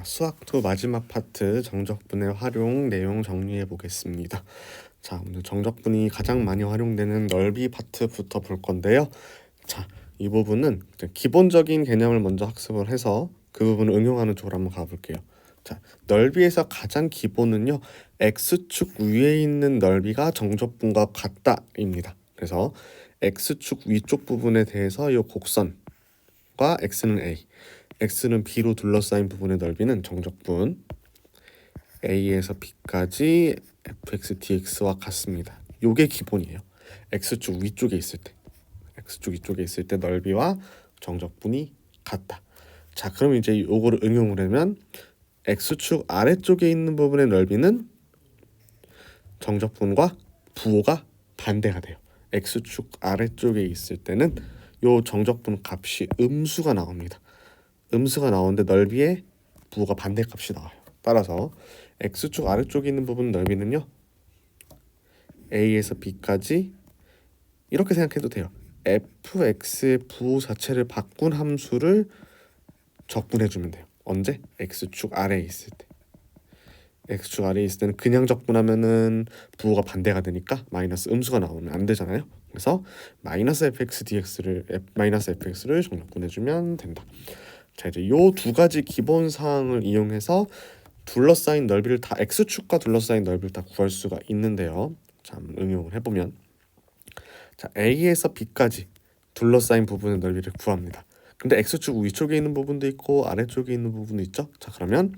수학2 마지막 파트 정적분의 활용 내용 정리해 보겠습니다. 자, 오늘 정적분이 가장 많이 활용되는 넓이 파트부터 볼 건데요. 자, 이 부분은 기본적인 개념을 먼저 학습을 해서 그 부분을 응용하는 쪽으로 한번 가볼게요. 자, 넓이에서 가장 기본은요, x축 위에 있는 넓이가 정적분과 같다입니다. 그래서 x축 위쪽 부분에 대해서 이 곡선과 x는 a, x는 b로 둘러싸인 부분의 넓이는 정적분 a에서 b까지 fx dx와 같습니다. 요게 기본이에요. x축 위쪽에 있을 때, x축 위쪽에 있을 때 넓이와 정적분이 같다. 자, 그럼 이제 요거를 응용을 하면 x축 아래쪽에 있는 부분의 넓이는 정적분과 부호가 반대가 돼요. x축 아래쪽에 있을 때는 요 정적분 값이 음수가 나옵니다. 음수가 나오는데 넓이의 부호가 반대값이 나와요. 따라서 x축 아래쪽에 있는 부분 넓이는요, a에서 b까지 이렇게 생각해도 돼요. fx의 부호 자체를 바꾼 함수를 적분해주면 돼요. 언제? x축 아래에 있을 때. x축 아래에 있을 때는 그냥 적분하면은 부호가 반대가 되니까 마이너스 음수가 나오면 안 되잖아요. 그래서 마이너스 fx dx를 마이너스 fx를 정적분해주면 된다. 자, 이제 요 두 가지 기본 사항을 이용해서 둘러싸인 넓이를 다 x축과 둘러싸인 넓이를 다 구할 수가 있는데요. 자, 한번 응용을 해보면, 자, a에서 b까지 둘러싸인 부분의 넓이를 구합니다. 근데 x축 위쪽에 있는 부분도 있고 아래쪽에 있는 부분도 있죠. 자, 그러면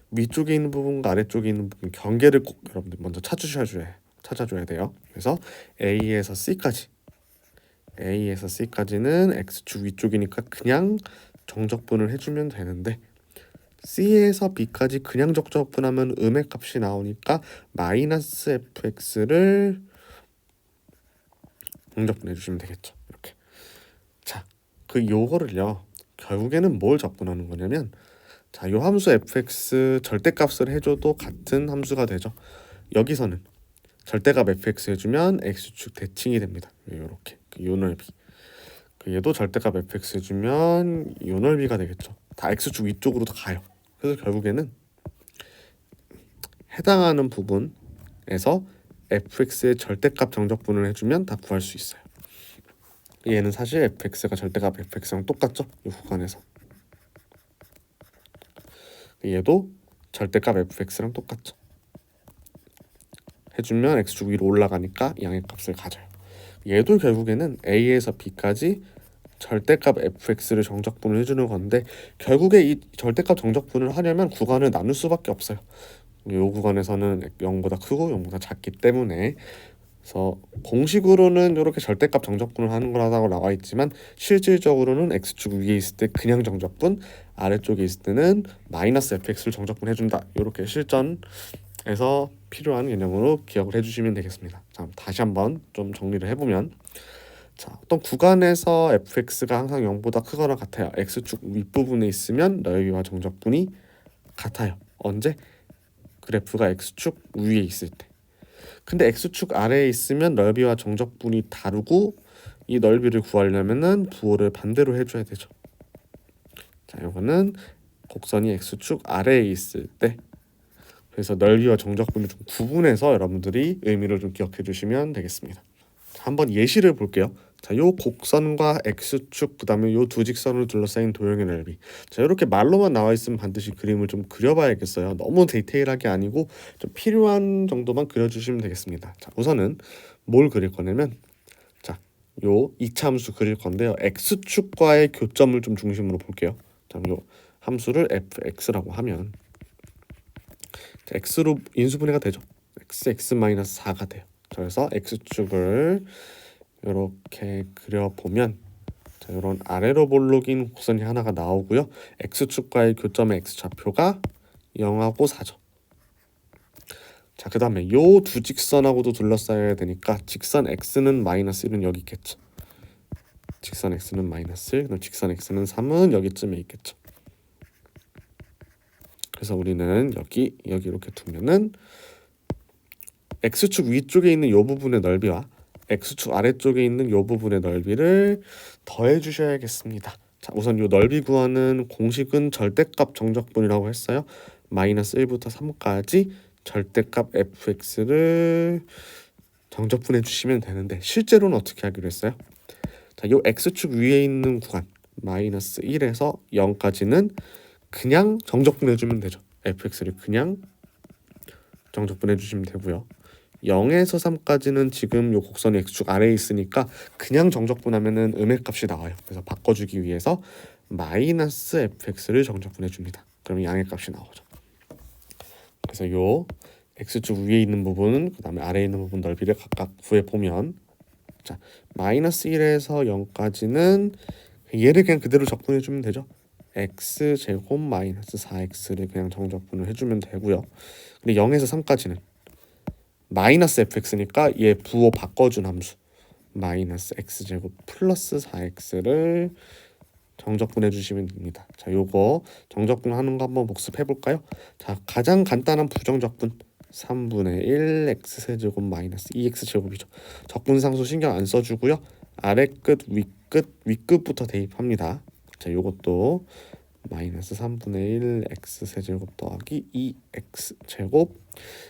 위쪽에 있는 부분과 아래쪽에 있는 부분 경계를 꼭 여러분들 먼저 찾아줘야 돼요. 그래서 a에서 c까지는 x축 위쪽이니까 그냥 정적분을 해주면 되는데, C에서 B까지 그냥 적분하면 음의 값이 나오니까 마이너스 fx를 정적분해 주시면 되겠죠. 이렇게. 자, 그 요거를요, 결국에는 뭘 적분하는 거냐면, 자, 요 함수 fx 절대값을 해줘도 같은 함수가 되죠. 여기서는 절대값 fx 해주면 x축 대칭이 됩니다. 요렇게 요 넓이. 얘도 절대값 fx 해주면 요 넓이가 되겠죠. 다 x축 위쪽으로 가요. 그래서 결국에는 해당하는 부분에서 fx의 절대값 정적분을 해주면 다 구할 수 있어요. 얘는 사실 fx가 절대값 fx랑 똑같죠. 이 구간에서 얘도 절대값 fx랑 똑같죠. 해주면 x축 위로 올라가니까 양의 값을 가져요. 얘도 결국에는 a에서 b까지 절대값 fx를 정적분을 해주는 건데, 결국에 이 절대값 정적분을 하려면 구간을 나눌 수밖에 없어요. 이 구간에서는 0보다 크고 0보다 작기 때문에. 그래서 공식으로는 이렇게 절대값 정적분을 하는 거라고 나와 있지만 실질적으로는 x축 위에 있을 때 그냥 정적분, 아래쪽에 있을 때는 마이너스 fx를 정적분 해준다. 이렇게 실전에서 필요한 개념으로 기억을 해주시면 되겠습니다. 자, 다시 한번 좀 정리를 해보면, 자, 어떤 구간에서 fx가 항상 0보다 크거나 같아요. x축 윗부분에 있으면 넓이와 정적분이 같아요. 언제? 그래프가 x축 위에 있을 때. 근데 x축 아래에 있으면 넓이와 정적분이 다르고, 이 넓이를 구하려면은 부호를 반대로 해줘야 되죠. 자, 이거는 곡선이 x축 아래에 있을 때. 그래서 넓이와 정적분을 좀 구분해서 여러분들이 의미를 좀 기억해 주시면 되겠습니다. 자, 한번 예시를 볼게요. 자, 요 곡선과 x축, 그 다음에 요 두 직선을 둘러싸인 도형의 넓이. 자, 이렇게 말로만 나와 있으면 반드시 그림을 좀 그려봐야겠어요. 너무 디테일하게 아니고 좀 필요한 정도만 그려주시면 되겠습니다. 자, 우선은 뭘 그릴 거냐면, 자, 요 이차함수 그릴 건데요. x축과의 교점을 좀 중심으로 볼게요. 자, 요 함수를 fx라고 하면, 자, x로 인수분해가 되죠. x-4가 돼요. 그래서 x축을 이렇게 그려보면, 자, 이런 아래로 볼록인 곡선이 하나가 나오고요. x축과의 교점의 x좌표가 0하고 4죠. 자, 그 다음에 요 두 직선하고도 둘러싸여야 되니까 직선 x는 마이너스 1은 여기 있겠죠. 직선 x는 마이너스 1, 그럼 직선 x는 3은 여기쯤에 있겠죠. 그래서 우리는 여기 이렇게 두면은 x축 위쪽에 있는 요 부분의 넓이와 x축 아래쪽에 있는 요 부분의 넓이를 더해 주셔야겠습니다. 자, 우선 요 넓이 구하는 공식은 절대값 정적분이라고 했어요. 마이너스 1부터 3까지 절대값 fx를 정적분해 주시면 되는데 실제로는 어떻게 하기로 했어요? 자, 요 x축 위에 있는 구간 마이너스 1에서 0까지는 그냥 정적분해 주면 되죠. fx를 그냥 정적분해 주시면 되고요. 0에서 3까지는 지금 요 곡선이 x축 아래에 있으니까 그냥 정적분하면은 음의 값이 나와요. 그래서 바꿔주기 위해서 마이너스 fx를 정적분해 줍니다. 그럼 양의 값이 나오죠. 그래서 요 x축 위에 있는 부분, 그 다음에 아래에 있는 부분 넓이를 각각 구해보면, 자, 마이너스 1에서 0까지는 얘를 그냥 그대로 적분해 주면 되죠. x제곱 마이너스 4x를 그냥 정적분을 해주면 되고요. 근데 0에서 3까지는 마이너스 fx니까 얘 부호 바꿔준 함수 마이너스 x제곱 플러스 4x를 정적분해 주시면 됩니다. 자, 요거 정적분 하는 거 한번 복습해 볼까요? 자, 가장 간단한 부정적분 3분의 1 x세제곱 마이너스 2x제곱이죠. 적분상수 신경 안 써주고요. 아래 끝, 윗끝부터 대입합니다. 자, 요것도 마이너스 3분의 1 x세제곱 더하기 2x제곱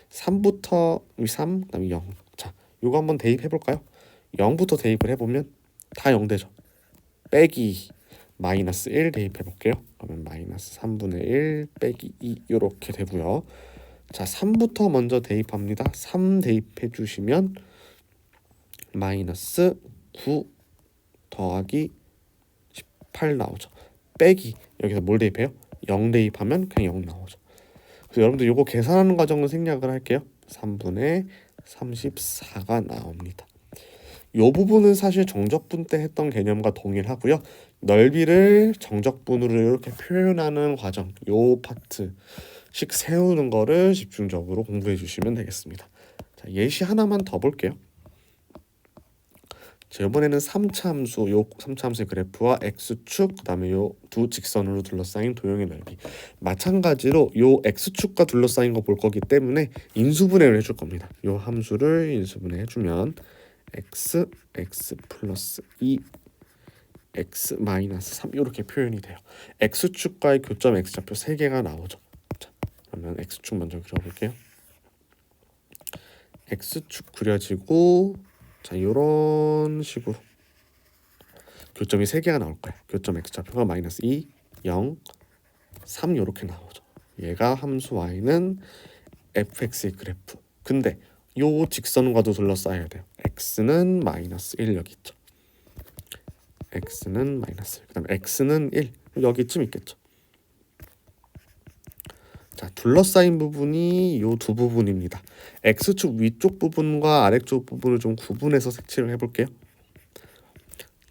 3부터 3, 그다음에 0. 자, 요거 한번 대입해 볼까요? 0부터 대입을 해보면 다 0 되죠. 빼기 마이너스 1 대입해 볼게요. 그러면 마이너스 3분의 1 빼기 2 이렇게 되고요. 자, 3부터 먼저 대입합니다. 3 대입해 주시면 마이너스 9 더하기 18 나오죠. 빼기 여기서 뭘 대입해요? 0 대입하면 그냥 0 나오죠. 그래서 여러분들 이거 계산하는 과정을 생략을 할게요. 3분의 34가 나옵니다. 이 부분은 사실 정적분 때 했던 개념과 동일하고요. 넓이를 정적분으로 이렇게 표현하는 과정, 요 파트씩 세우는 거를 집중적으로 공부해 주시면 되겠습니다. 자, 예시 하나만 더 볼게요. 자, 이번에는 3차 함수, 요 3차 함수의 그래프와 x축, 그다음에 요 두 직선으로 둘러싸인 도형의 넓이. 마찬가지로 요 x축과 둘러싸인 거 볼 거기 때문에 인수분해를 해줄 겁니다. 요 함수를 인수분해 해주면 x 플러스 2 x 마이너스 3 이렇게 표현이 돼요. x축과의 교점 x좌표 3개가 나오죠. 자, 그러면 x축 먼저 그려볼게요. x축 그려지고, 자, 이런 식으로 교점이 3개가 나올 거예요. 교점 x좌표가 마이너스 2, 0, 3 이렇게 나오죠. 얘가 함수 y는 fx의 그래프. 근데 요 직선과도 둘러싸여야 돼요. x는 마이너스 1 여기 있죠. x는 마이너스 1, 그다음 x는 1 여기쯤 있겠죠. 자, 둘러싸인 부분이 요 두 부분입니다. x축 위쪽 부분과 아래쪽 부분을 좀 구분해서 색칠을 해볼게요.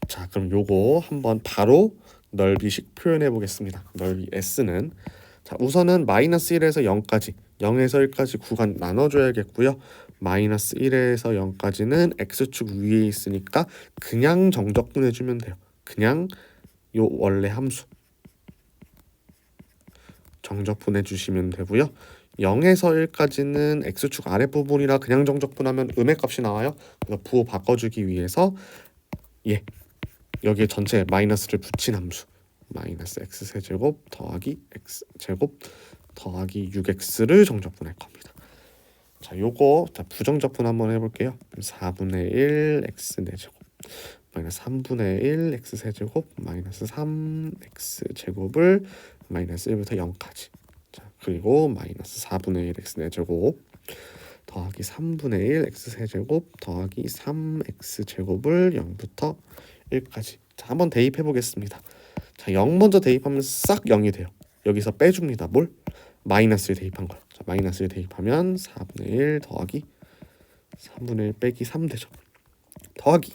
자, 그럼 요거 한번 바로 넓이식 표현해 보겠습니다. 넓이 s는, 자, 우선은 마이너스 1에서 0까지 0에서 1까지 구간 나눠줘야겠고요. 마이너스 1에서 0까지는 x축 위에 있으니까 그냥 정적분 해주면 돼요. 그냥 요 원래 함수 정적분 해주시면 되고요. 0에서 1까지는 x축 아랫부분이라 그냥 정적분하면 음의 값이 나와요. 그래서 부호 바꿔주기 위해서 여기에 전체 마이너스를 붙인 함수 마이너스 x세제곱 더하기 x제곱 더하기 6x를 정적분할 겁니다. 자, 요거 자 부정적분 한번 해볼게요. 4분의 1 x 4제곱 마이너스 3분의 1 x 세제곱 마이너스 3 x 제곱을 마이너스 1부터 0까지. 자, 그리고 마이너스 4분의 1 x 4제곱 더하기 3분의 1 x 세제곱 더하기 3 x 제곱을 0부터 1까지. 자, 한번 대입해 보겠습니다. 자, 0 먼저 대입하면 싹 0이 돼요. 여기서 빼줍니다. 뭘? 마이너스를 대입한 거예요. 자, 마이너스를 대입하면 4분의 1 더하기 3분의 1 빼기 3 되죠. 더하기,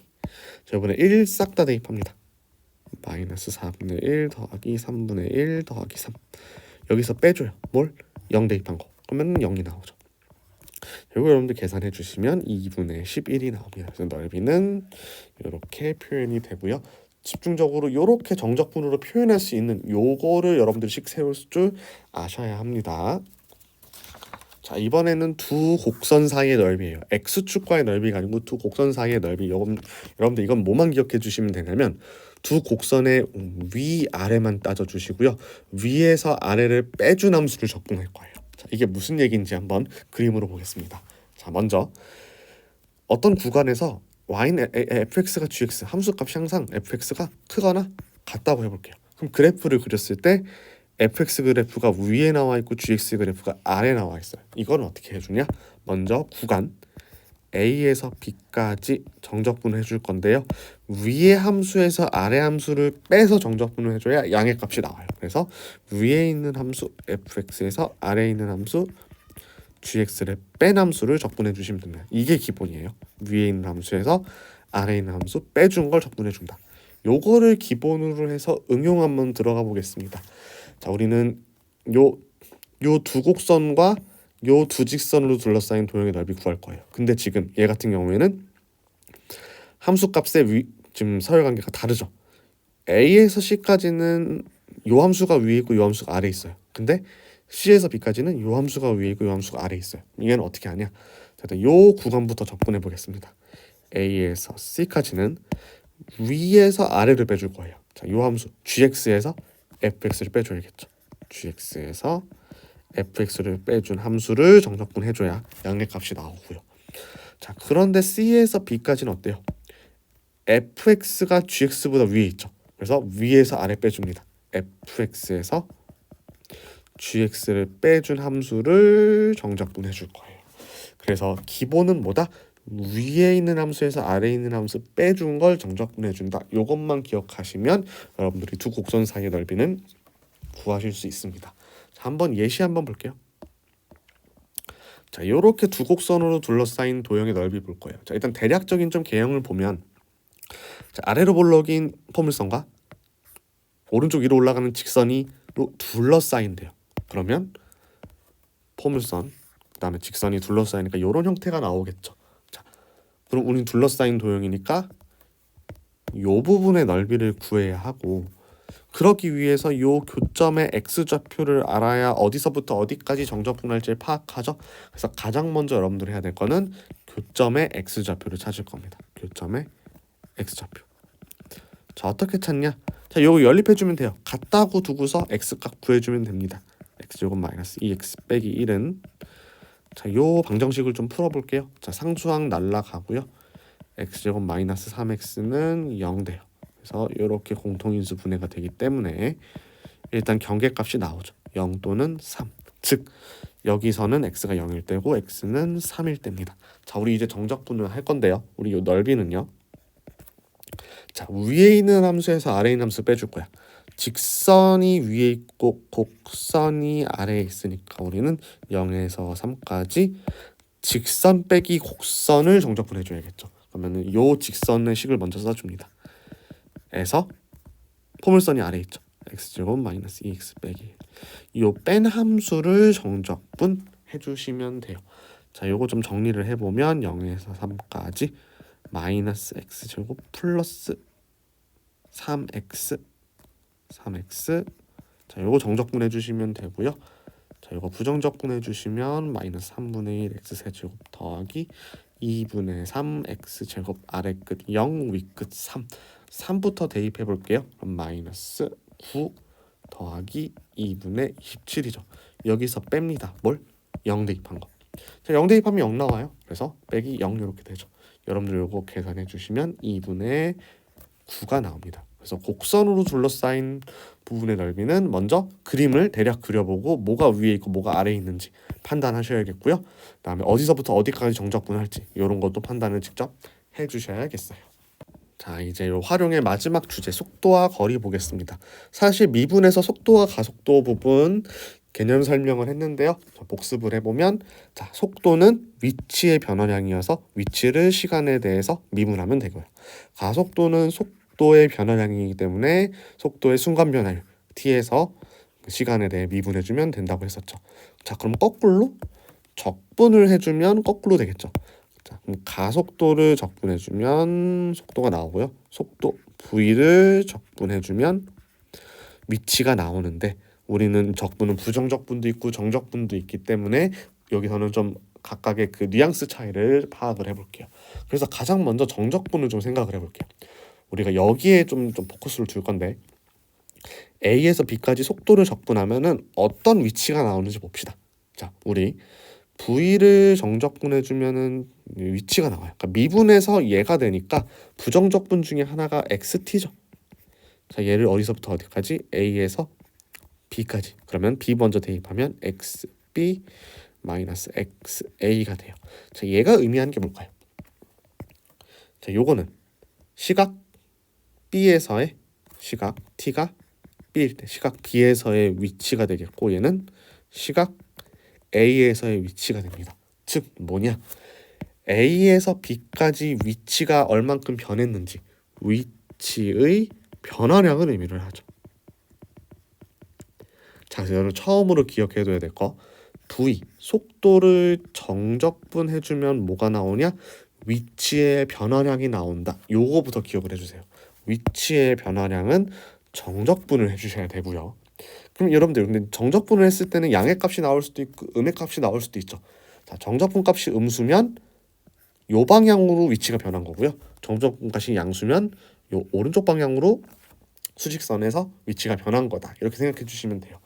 자, 이번에 1 싹 다 대입합니다. 마이너스 4분의 1 더하기 3분의 1 더하기 3. 여기서 빼줘요. 뭘? 0 대입한 거. 그러면 0이 나오죠. 이거 여러분들 계산해 주시면 2분의 11이 나옵니다. 그래서 넓이는 이렇게 표현이 되고요. 집중적으로 이렇게 정적분으로 표현할 수 있는 요거를 여러분들이 식 세울 줄 아셔야 합니다. 자, 이번에는 두 곡선 사이의 넓이에요. x축과의 넓이가 아니고 두 곡선 사이의 넓이. 여러분들 이건 뭐만 기억해 주시면 되냐면 두 곡선의 위아래만 따져주시고요. 위에서 아래를 빼준 함수를 적분할 거예요. 자, 이게 무슨 얘기인지 한번 그림으로 보겠습니다. 자, 먼저 어떤 구간에서 y는 fx가 gx 함수값이 항상 fx가 크거나 같다고 해볼게요. 그럼 그래프를 그렸을 때 fx 그래프가 위에 나와 있고 gx 그래프가 아래에 나와 있어요. 이건 어떻게 해주냐? 먼저 구간 a에서 b까지 정적분을 해줄 건데요. 위의 함수에서 아래 함수를 빼서 정적분을 해줘야 양의 값이 나와요. 그래서 위에 있는 함수 fx에서 아래에 있는 함수 gx를 뺀 함수를 적분해 주시면 됩니다. 이게 기본이에요. 위에 있는 함수에서 아래에 있는 함수 빼준 걸 적분해 준다. 요거를 기본으로 해서 응용 한번 들어가 보겠습니다. 자, 우리는 요 두 곡선과 요 두 직선으로 둘러싸인 도형의 넓이 구할 거예요. 근데 지금 얘 같은 경우에는 함수 값의 지금 서열관계가 다르죠. A에서 C까지는 요 함수가 위에 있고 요 함수가 아래에 있어요. 근데 C에서 B까지는 요 함수가 위에 있고 요 함수가 아래에 있어요. 이건 어떻게 하냐? 자, 요 구간부터 접근해 보겠습니다. A에서 C까지는 위에서 아래를 빼줄 거예요. 자, 요 함수 gx에서 fx를 빼줘야겠죠. gx에서 fx를 빼준 함수를 정적분 해줘야 양의 값이 나오고요. 자, 그런데 C에서 B까지는 어때요? fx가 gx보다 위에 있죠. 그래서 위에서 아래 빼줍니다. fx에서 gx를 빼준 함수를 정적분 해줄 거예요. 그래서 기본은 뭐다? 위에 있는 함수에서 아래에 있는 함수 빼준 걸 정적분해 준다. 이것만 기억하시면 여러분들이 두 곡선 사이의 넓이는 구하실 수 있습니다. 자, 한번 예시 한번 볼게요. 자, 이렇게 두 곡선으로 둘러싸인 도형의 넓이 볼 거예요. 자, 일단 대략적인 좀 개형을 보면, 자, 아래로 볼록인 포물선과 오른쪽 위로 올라가는 직선이로 둘러싸인대요. 그러면 포물선 그다음에 직선이 둘러싸이니까 이런 형태가 나오겠죠. 자, 그럼 우린 둘러싸인 도형이니까 요 부분의 넓이를 구해야 하고, 그러기 위해서 요 교점의 x좌표를 알아야 어디서부터 어디까지 정적분할지를 파악하죠. 그래서 가장 먼저 여러분들이 해야 될 거는 교점의 x좌표를 찾을 겁니다. 교점의 x좌표. 자, 어떻게 찾냐? 자, 요거 연립해주면 돼요. 같다고 두고서 x값 구해주면 됩니다. x제곱 마이너스 2x 빼기 1은, 자, 요 방정식을 좀 풀어볼게요. 자, 상수항 날라가고요. x제곱 마이너스 3x는 0 돼요. 그래서 이렇게 공통인수 분해가 되기 때문에 일단 경계값이 나오죠. 0 또는 3. 즉 여기서는 x가 0일 때고 x는 3일 때입니다. 자, 우리 이제 정적분을 할 건데요. 우리 요 넓이는요. 자, 위에 있는 함수에서 아래에 있는 함수 빼줄 거야. 직선이 위에 있고 곡선이 아래에 있으니까 우리는 0에서 3까지 직선 빼기 곡선을 정적분해 줘야겠죠. 그러면은 요 직선의 식을 먼저 써줍니다. 에서 포물선이 아래에 있죠. x제곱 마이너스 2x 빼기 요 뺀 함수를 정적분 해주시면 돼요. 자, 요거 좀 정리를 해보면 0에서 3까지 마이너스 x제곱 플러스 3x 자, 요거 정적분 해주시면 되고요. 자, 요거 부정적분 해주시면 마이너스 3분의 1 x 세제곱 더하기 2분의 3 x제곱 아래 끝 0 위 끝 3부터 대입해 볼게요. 그럼 마이너스 9 더하기 2분의 27이죠. 여기서 뺍니다. 뭘? 0 대입한 거. 자, 0 대입하면 0 나와요. 그래서 빼기 0 이렇게 되죠. 여러분들 요거 계산해 주시면 2분의 9가 나옵니다. 그래서 곡선으로 둘러싸인 부분의 넓이는 먼저 그림을 대략 그려보고 뭐가 위에 있고 뭐가 아래에 있는지 판단하셔야겠고요. 그다음에 어디서부터 어디까지 정적분할지 이런 것도 판단을 직접 해주셔야겠어요. 자, 이제 요 활용의 마지막 주제 속도와 거리 보겠습니다. 사실 미분에서 속도와 가속도 부분 개념 설명을 했는데요. 복습을 해보면, 자, 속도는 위치의 변화량이어서 위치를 시간에 대해서 미분하면 되고요. 가속도는 속도의 변화량이기 때문에 속도의 순간 변화율 t에서 시간에 대해 미분해주면 된다고 했었죠. 자, 그럼 거꾸로 적분을 해주면 거꾸로 되겠죠. 자, 그럼 가속도를 적분해주면 속도가 나오고요. 속도 v를 적분해주면 위치가 나오는데, 우리는 적분은 부정적분도 있고 정적분도 있기 때문에 여기서는 좀 각각의 그 뉘앙스 차이를 파악을 해볼게요. 그래서 가장 먼저 정적분을 좀 생각을 해볼게요. 우리가 여기에 좀 포커스를 둘 건데 A에서 B까지 속도를 적분하면은 어떤 위치가 나오는지 봅시다. 자, 우리 V를 정적분해주면은 위치가 나와요. 그러니까 미분에서 얘가 되니까 부정적분 중에 하나가 XT죠. 자, 얘를 어디서부터 어디까지? A에서 B까지. 그러면 B 먼저 대입하면 XB 마이너스 XA가 돼요. 자, 얘가 의미하는 게 뭘까요? 자, 요거는 시각 B에서의 시각 T가 B일 때 시각 B에서의 위치가 되겠고 얘는 시각 A에서의 위치가 됩니다. 즉 뭐냐? A에서 B까지 위치가 얼만큼 변했는지 위치의 변화량을 의미를 하죠. 자, 그래서 여러분 처음으로 기억해둬야 될 거 V, 속도를 정적분해주면 뭐가 나오냐? 위치의 변화량이 나온다. 요거부터 기억을 해주세요. 위치의 변화량은 정적분을 해주셔야 되고요. 그럼 여러분들 근데 정적분을 했을 때는 양의 값이 나올 수도 있고 음의 값이 나올 수도 있죠. 자, 정적분 값이 음수면 요 방향으로 위치가 변한 거고요. 정적분 값이 양수면 요 오른쪽 방향으로 수직선에서 위치가 변한 거다. 이렇게 생각해 주시면 돼요.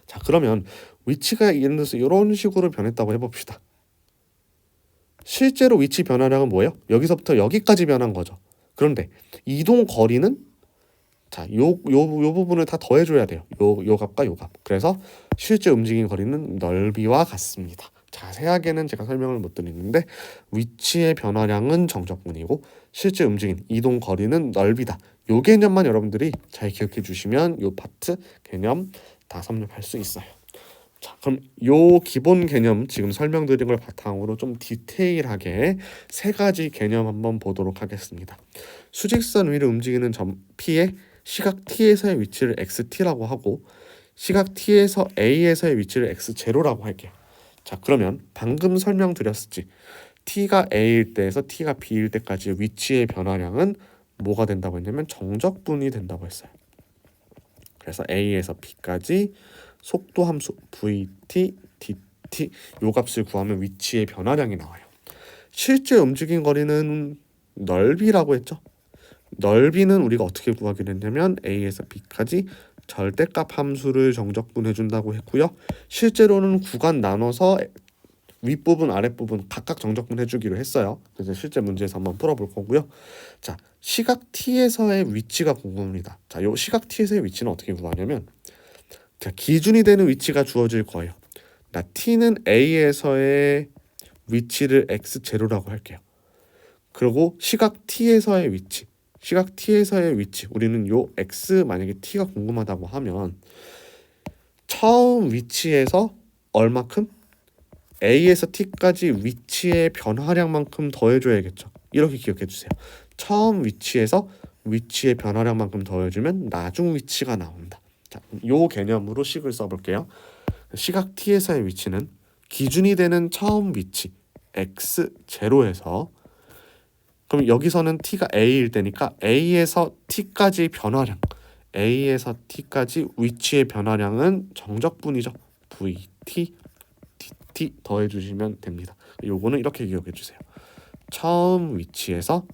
자, 그러면 위치가 예를 들어서 이런 식으로 변했다고 해봅시다. 실제로 위치 변화량은 뭐예요? 여기서부터 여기까지 변한 거죠. 그런데 이동 거리는 자, 요 부분을 다 더해줘야 돼요. 요 값과 요 값. 그래서 실제 움직인 거리는 넓이와 같습니다. 자세하게는 제가 설명을 못 드리는데 위치의 변화량은 정적분이고 실제 움직인 이동 거리는 넓이다. 요 개념만 여러분들이 잘 기억해 주시면 요 파트 개념 다 섭렵할 수 있어요. 자, 그럼 요 기본 개념 지금 설명드린 걸 바탕으로 좀 디테일하게 세 가지 개념 한번 보도록 하겠습니다. 수직선 위를 움직이는 점 P의 시각 T에서의 위치를 XT라고 하고 시각 T에서 A에서의 위치를 X0라고 할게요. 자, 그러면 방금 설명드렸지 T가 A일 때에서 T가 B일 때까지 위치의 변화량은 뭐가 된다고 했냐면 정적분이 된다고 했어요. 그래서 A에서 B까지 속도 함수 VT, DT 요 값을 구하면 위치의 변화량이 나와요. 실제 움직인 거리는 넓이라고 했죠. 넓이는 우리가 어떻게 구하기로 했냐면 A에서 B까지 절대값 함수를 정적분해 준다고 했고요. 실제로는 구간 나눠서 윗부분 아랫부분 각각 정적분해 주기로 했어요. 그래서 실제 문제에서 한번 풀어볼 거고요. 자, 시각 T에서의 위치가 궁금합니다. 자, 요 시각 T에서의 위치는 어떻게 구하냐면 자, 기준이 되는 위치가 주어질 거예요. 나 T는 A에서의 위치를 X0라고 할게요. 그리고 시각 T에서의 위치 시각 T에서의 위치 우리는 요 X 만약에 T가 궁금하다고 하면 처음 위치에서 얼마큼? A에서 T까지 위치의 변화량만큼 더해줘야겠죠. 이렇게 기억해주세요. 처음 위치에서 위치의 변화량만큼 더해주면 나중 위치가 나온다. 자, 요 개념으로 식을 써볼게요. 시각 T에서의 위치는 기준이 되는 처음 위치 X0에서 그럼 여기서는 T가 A일 때니까 A에서 T까지 변화량 A에서 T까지 위치의 변화량은 정적분이죠. VT, DT 더해주시면 됩니다. 요거는 이렇게 기억해주세요. 처음 위치에서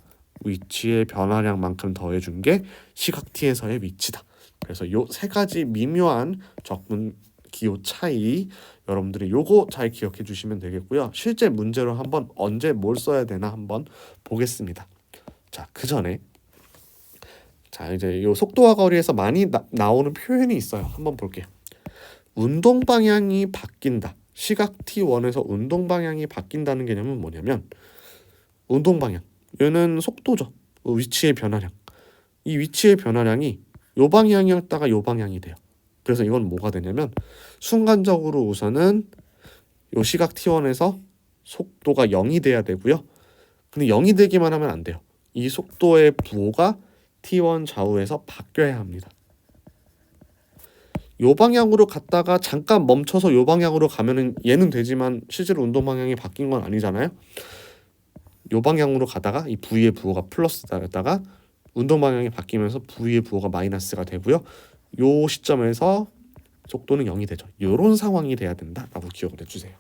위치의 변화량만큼 더해준 게 시각 T에서의 위치다. 그래서 요 세 가지 미묘한 적분 기호 차이 여러분들이 요거 잘 기억해 주시면 되겠고요. 실제 문제로 한번 언제 뭘 써야 되나 한번 보겠습니다. 자, 그 전에 자 이제 요 속도와 거리에서 많이 나오는 표현이 있어요. 한번 볼게요. 운동 방향이 바뀐다. 시각 T1에서 운동 방향이 바뀐다는 개념은 뭐냐면 운동 방향 얘는 속도죠. 위치의 변화량 이 위치의 변화량이 요 방향이었다가 요 방향이 돼요. 그래서 이건 뭐가 되냐면 순간적으로 우선은 요 시각 T1에서 속도가 0이 돼야 되고요. 근데 0이 되기만 하면 안 돼요. 이 속도의 부호가 T1 좌우에서 바뀌어야 합니다. 요 방향으로 갔다가 잠깐 멈춰서 요 방향으로 가면은 얘는 되지만 실제로 운동 방향이 바뀐 건 아니잖아요. 요 방향으로 가다가 이 V의 부호가 플러스다가 운동 방향이 바뀌면서 V의 부호가 마이너스가 되고요. 요 시점에서 속도는 0이 되죠. 요런 상황이 돼야 된다라고 기억을 해주세요.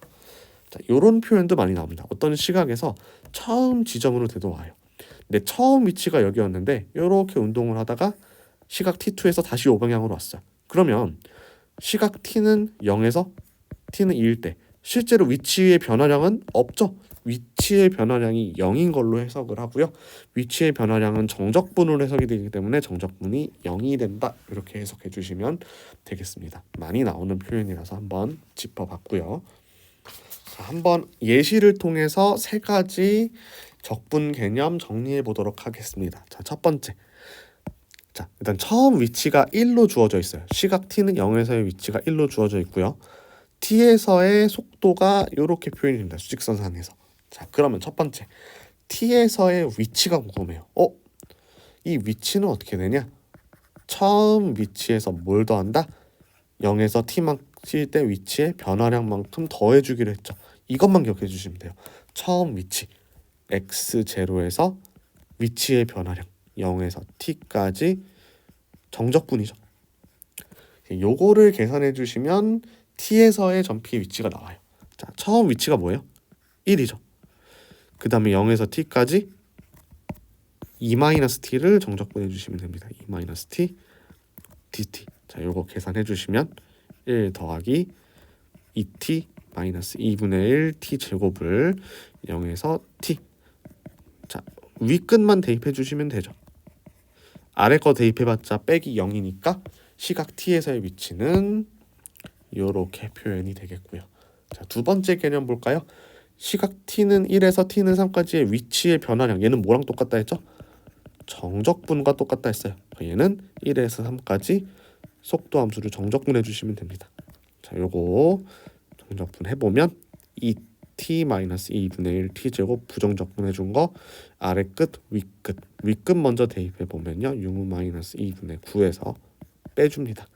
자, 요런 표현도 많이 나옵니다. 어떤 시각에서 처음 지점으로 되돌아와요. 내 처음 위치가 여기였는데 이렇게 운동을 하다가 시각 T2에서 다시 이 방향으로 왔어요. 그러면 시각 T는 0에서 T는 2일 때 실제로 위치의 변화량은 없죠. 위치의 변화량이 0인 걸로 해석을 하고요. 위치의 변화량은 정적분으로 해석이 되기 때문에 정적분이 0이 된다. 이렇게 해석해 주시면 되겠습니다. 많이 나오는 표현이라서 한번 짚어봤고요. 자, 한번 예시를 통해서 세 가지 적분 개념 정리해 보도록 하겠습니다. 자, 첫 번째. 자, 일단 처음 위치가 1로 주어져 있어요. 시각 T는 0에서의 위치가 1로 주어져 있고요. T에서의 속도가 이렇게 표현이 됩니다. 수직선상에서. 자, 그러면 첫 번째. T에서의 위치가 궁금해요. 이 위치는 어떻게 되냐? 처음 위치에서 뭘 더한다? 0에서 T만 칠 때 위치의 변화량만큼 더해주기로 했죠. 이것만 기억해 주시면 돼요. 처음 위치 x0에서 위치의 변화량 0에서 t까지 정적분이죠. 요거를 계산해 주시면 t에서의 전피의 위치가 나와요. 자, 처음 위치가 뭐예요? 1이죠. 그 다음에 0에서 t까지 2-t를 정적분해 주시면 됩니다. 2-t dt. 자, 요거 계산해 주시면 1 더하기 2t 마이너스 2분의 1 t 제곱을 0에서 t. 자, 위 끝만 대입해 주시면 되죠. 아래 거 대입해봤자 빼기 0이니까 시각 t에서의 위치는 이렇게 표현이 되겠고요. 자, 두 번째 개념 볼까요? 시각 t는 1에서 t는 3까지의 위치의 변화량, 얘는 뭐랑 똑같다 했죠? 정적분과 똑같다 했어요. 얘는 1에서 3까지 속도 함수를 정적분해 주시면 됩니다. 자, 요거 정적분 해보면 2t-2분의 1 t제곱 부정적분 해준 거 아래 끝, 위 끝 먼저 대입해 보면요 6-2분의 9에서 빼줍니다.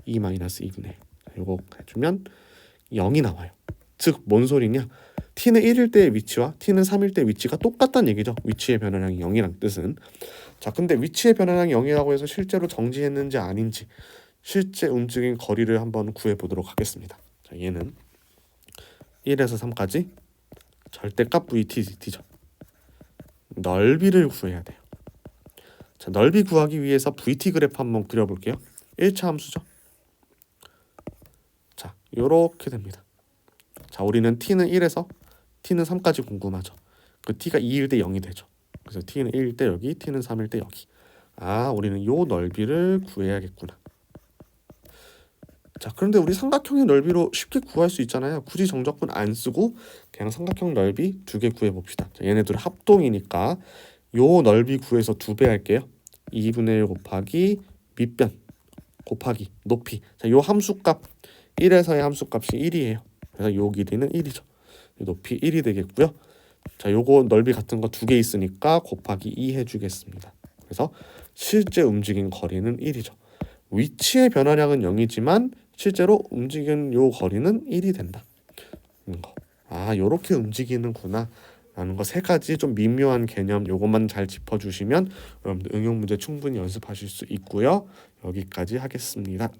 2-2분의 1. 요거 해주면 0이 나와요. 즉 뭔 소리냐? t는 1일 때의 위치와 t는 3일 때의 위치가 똑같다는 얘기죠. 위치의 변화량이 0이란 뜻은. 자, 근데 위치의 변화량이 0이라고 해서 실제로 정지했는지 아닌지 실제 움직인 거리를 한번 구해보도록 하겠습니다. 자, 얘는 1에서 3까지 절대값 VT DT죠. 넓이를 구해야 돼요. 자, 넓이 구하기 위해서 VT 그래프 한번 그려볼게요. 1차 함수죠. 자, 요렇게 됩니다. 자, 우리는 t는 1에서 t는 3까지 궁금하죠. 그 t가 2일 때 0이 되죠. 그래서 t는 1일 때 여기, t는 3일 때 여기. 아, 우리는 요 넓이를 구해야겠구나. 자, 그런데 우리 삼각형의 넓이로 쉽게 구할 수 있잖아요. 굳이 정적분 안 쓰고 그냥 삼각형 넓이 2개 구해봅시다. 자, 얘네들 합동이니까 요 넓이 구해서 2배 할게요. 2분의 1 곱하기 밑변 곱하기 높이. 자, 요 함수값 1에서의 함수값이 1이에요. 그래서 요 길이는 1이죠. 높이 1이 되겠고요. 자, 요거 넓이 같은 거 2개 있으니까 곱하기 2 해주겠습니다. 그래서 실제 움직인 거리는 1이죠. 위치의 변화량은 0이지만 실제로 움직인 요 거리는 1이 된다. 아, 요렇게 움직이는구나 라는 거 세 가지 좀 미묘한 개념 요것만 잘 짚어주시면 여러분들 응용 문제 충분히 연습하실 수 있고요. 여기까지 하겠습니다.